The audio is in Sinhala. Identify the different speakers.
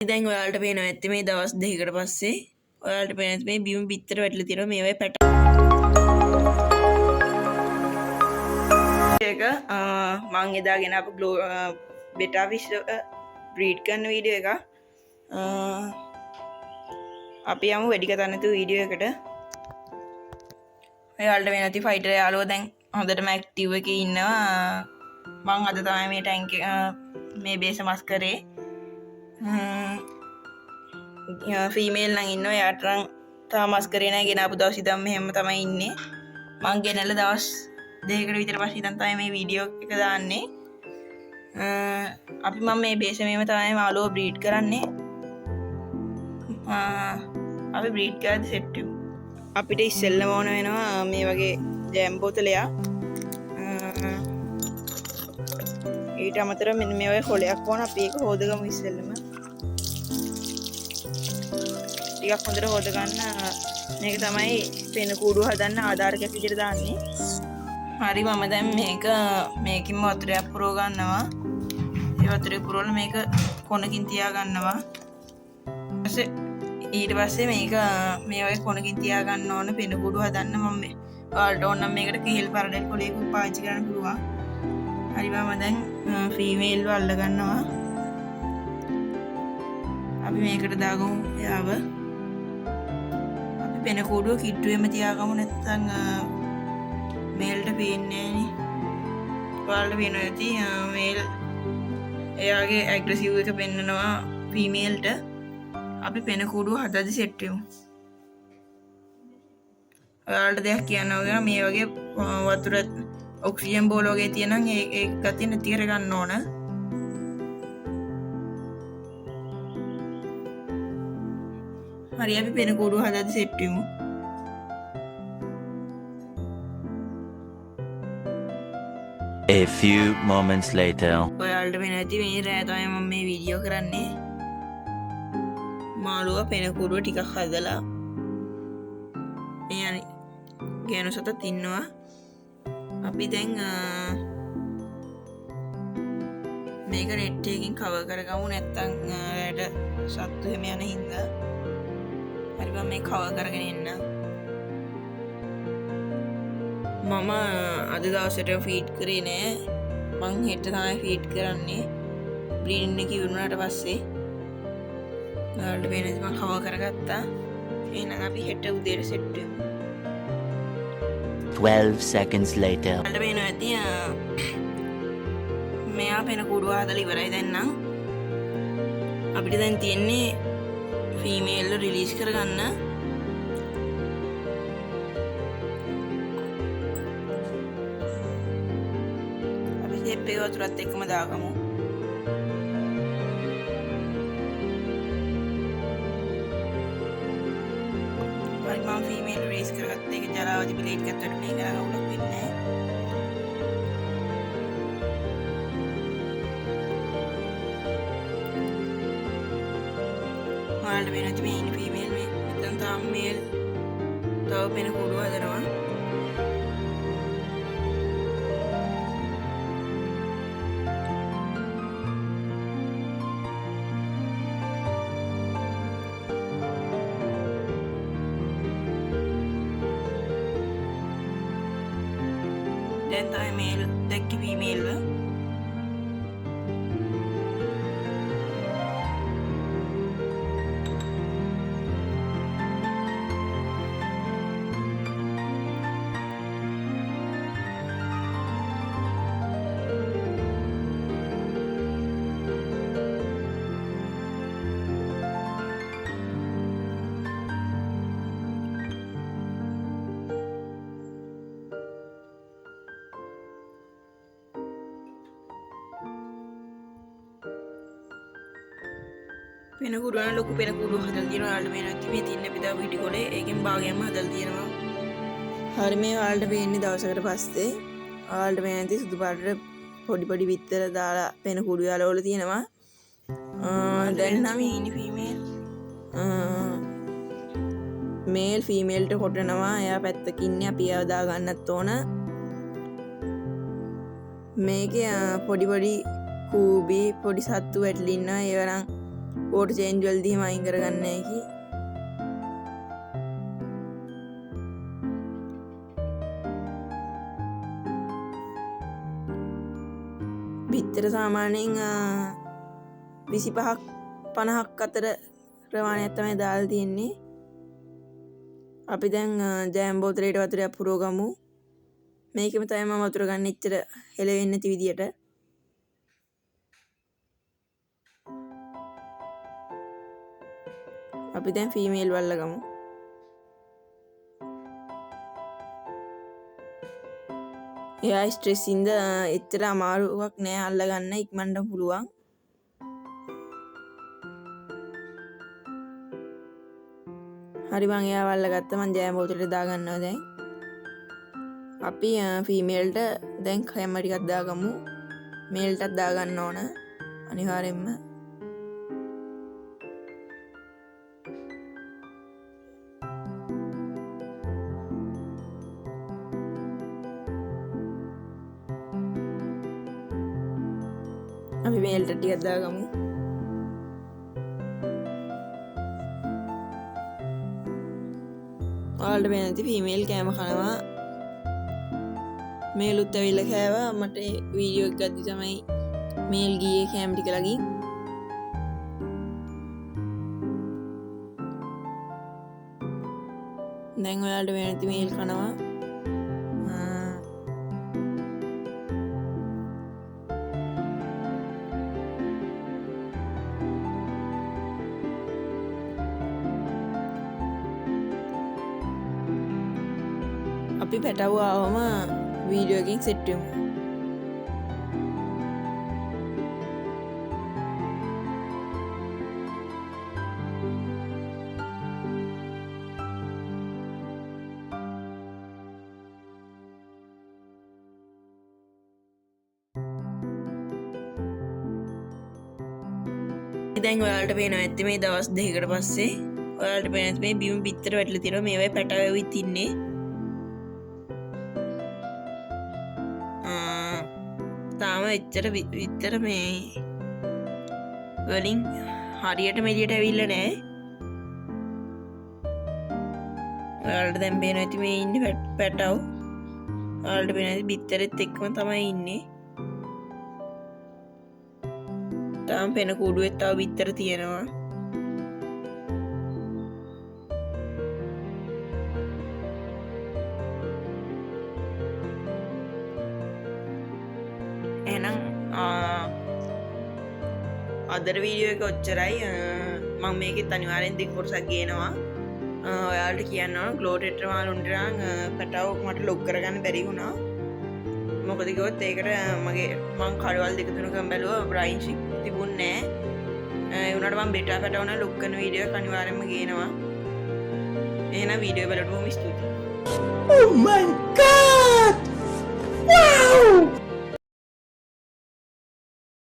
Speaker 1: දැන් ඔයාලට පේනවා ඇත්තේ මේ දවස් දෙකකට පස්සේ ඔයාලට පේනවා මේ බිම පිටතට වැටලා තියෙනවා මේ වගේ පැට එක මම එදා ගෙන අපු බෙටා ෆිෂ් බ්‍රීඩ් කරන වීඩියෝ එක අපි යමු වැඩි කතා නැතුව වීඩියෝ එකට ඔයාලට වෙන නැති ෆයිටර් යාළුවෝ දැන් හොඳටම ඇක්ටිව් එකේ ඉන්නවා මම අද තමයි මේ ටැංක් මේ බේස් මස් කරේ ෆීමේල් නම් ඉන්නවා යාට නම් තාම මස් කරේ නැහැ ගෙන ආපු දවස් ඉඳන් මෙහෙම තමයි ඉන්නේ මං ගෙනල්ලා දවස් දෙකකට විතර පස්සේ ඉඳන් තමයි මේ වීඩියෝ එක දාන්නේ අපි මම මේ බේස් මේම තමයි මාළුව බ්‍රීඩ් කරන්නේ අපි බ්‍රීඩ් කරද්දි සෙට් වෙමු අපිට ඉස්සෙල්ලම ඕන වෙනවා මේ වගේ ජෑම් බෝතලයක් ඊට අමතරව මෙන්න මේ වගේ කොලයක් ඕන අපි ඒක හොදගමු ඉස්සෙල්ලම ටිකක් හොඳට හොද ගන්න මේක තමයි පෙන කූඩුව හදන්න ආධාරකයක් විදිහට දාන්නේ හරි මම දැන් මේකින්ම වතුරයක් පුරව ගන්නවා ඒ වතුරේ පුරවලා මේක කොනකින් තියා ගන්නවා ඊට පස්සේ මේක මේ වගේ කොනකින් තියා ගන්න ඕන පෙන කූඩුව හදන්න මම ඔයාලට ඕන නම් මේකට කිහිල් පරඩල් කොලයක පාවිච්චි කරන්න පුළුවන් හරි මම දැන් ෆීමේල්ව අල්ල ගන්නවා අපි මේකට දාගමු යාව අපි පෙන කූඩුව කිට්ටුවෙම තියාගමු නැත්නම් මේල්ට පේන්නේ නෑනේ ඔයාලට පේනවා ඇති මේල් එයාගේ ඇග්‍රෙසිව් එක පෙන්නනවා ෆීමේල්ට අපි පෙන කූඩුව හදද්දි සෙට් වෙමු ඔයාලට දෙයක් කියන්න ඕන මේ වගේ වතුර ඔක්සිජන් බෝල වගේ තියෙනම් ඒ ගතිය නැති කර ගන්න ඕන හරි අපි පෙන කූඩුව හදද්දි සෙට් වෙමු
Speaker 2: A few moments later
Speaker 1: ඔයාලට වෙන ඇති මේ රෑ තමයි මම මේ වීඩියෝ කරන්නේ මාළුවා පෙන කූඩුව ටිකක් හදලා මේ ගෑනු සතත් ඉන්නවා අපි දැන් මේක නෙට් එකකින් කවර් කරගමු නැත්නම් රැට සත්තු හැම යන හින්දා හරි මම මේ කවර් කරගෙන ඉන්න මම අද දවසට ෆීඩ් කරේ නෑ මං හෙට තමයි ෆීඩ් කරන්නේ බ්‍රීඩින් එක ඉවරුනාට පස්සේ ඔයාලට පේනද මම කවර් කරගත්තා එහෙනම් අපි හෙට උදේට සෙට් වෙමු
Speaker 2: 12 seconds later
Speaker 1: ඔයාලට පේනවා ඇති මෙයා පෙන කූඩුව හදලා ඉවරයි දැන් නම් අපිට දැන් තියෙන්නේ ෆීමේල් රිලීස් කරගන්න අපි ස්ටෙප් එක වතුරත් එක්කම දාගමු හරි මම ෆීමේල් රිලීස් කරගත්ත එක ජලාවදි ප්ලේට් එකකට වැටුනේ ඒක අවුලක් වෙන්නේ නැහැ ඔයාලට වෙන නැති මේ ඉන්නේ ෆීමේල් මේ නැත්නම් තාම මේල් තව පෙන කූඩුව හදනවා දැන් තමයි මේල් දැක්ක ෆීමේල්ව පෙන කූඩුව නම් ලොකු පෙන කූඩුව හදලා තියෙනවා ඔයාලට මේ නැති මේ තින්න පිටා පිටි කොලේ ඒකෙන් භාගයක්ම හදලා තියෙනවා හරි මේ ඔයාලට පේන්නේ දවසකට පස්සේ ඔයාලට මේ නැති සුදු පාටට පොඩි විත්තර දාලා පෙන කූඩුව යාලවල තියෙනවා දැන් නම් ඉන්නේ ෆීමේල් මේල් ෆීමේල්ට කොටනවා එයා පැත්තක ඉන්නේ අපි එයාව දා ගන්නත් ඕන මේකේ පොඩි කූබි පොඩි සත්තු වැටලා ඉන්නවා ඒවා නම් කෝට් චේන්ජ් වලදීම අයින් කරගන්න හැකි. බිත්තර සාමාන්‍යයෙන් 25ක් 50ක් අතර ප්‍රමාණයක් තමයි දාලා තියෙන්නේ. අපි දැන් ජෑම් බෝතලයට වතුරක් පුරවගමු. මේකෙම තමයි මම වතුර ගන්න ඉච්චර හෙලවෙන්නේ නැති විදියට. අපි දැන් ෆීමේල් වල්ල ගමු. එයා ස්ට්‍රෙස් ඉඳ එච්චර අමාරුවක් නෑ අල්ලගන්න ඉක්මනට පුළුවන්. හරි මං එයා වල්ල ගත්ත මං ජෑම් බෝතලෙට දාගන්නවා දැන්. අපි ෆීමේල්ට දැන් කැම ටිකක් දාගමු. මේල්ටත් දාගන්න ඕන අනිවාර්යෙන්ම. අපි මේල්ට ටිකක් දාගමු. ඔයාලට පේන ඇති ෆීමේල් කෑම කනවා. මේලුත් ඇවිල්ලා කෑවා. මට වීඩියෝ එකක් ගද්දි තමයි මේල් ගියේ කෑම ටික ලගින්. දැන් ඔයාලට පේන ඇති මේල් කනවා. අපි පැටව ආවම වීඩියෝ එකකින් සෙට් වෙමු. දැන් ඔයාලට පේනවා ඇත්තේ මේ දවස් දෙකකට පස්සේ ඔයාලට පේනවා ඇත්තේ මේ බිම පිටතට වැටලා තියෙනවා. මේවයි පැටව ඇවිත් ඉන්නේ. තාම එච්චර විතර මේ වලින් හරියට මෙලියට ඇවිල්ලා නැහැ. ඔයාලට දැන් පේනවා ඇති මේ ඉන්නේ පැටව. ඔයාලට පේනවා ඇති බිත්තරෙත් එක්කම තමයි ඉන්නේ. තාම පෙන කුඩුවෙත් තව බිත්තර තියෙනවා. එහෙනම් අදර වීඩියෝ එක ඔච්චරයි. මම මේකෙත් අනිවාර්යෙන් දෙක කොටසක් ගේනවා. ඔයාලට කියන්න ඕන ග්ලෝ ටෙට්‍රාමාලුන්ට නම් පැටව මට ලොක් කරගන්න බැරි වුණා. මොකද කිව්වොත් ඒකට මං කඩවල් දෙක තුනකම බැලුවා බ්‍රයින් ෂිප් තිබුණේ නැහැ. ඒ වුණාට මම බෙටා පැටව නම් ලොක් කරන වීඩියෝ එක අනිවාර්යෙන්ම ගේනවා. එහෙනම් වීඩියෝ බලන්න බොහොම ස්තුතියි. Oh my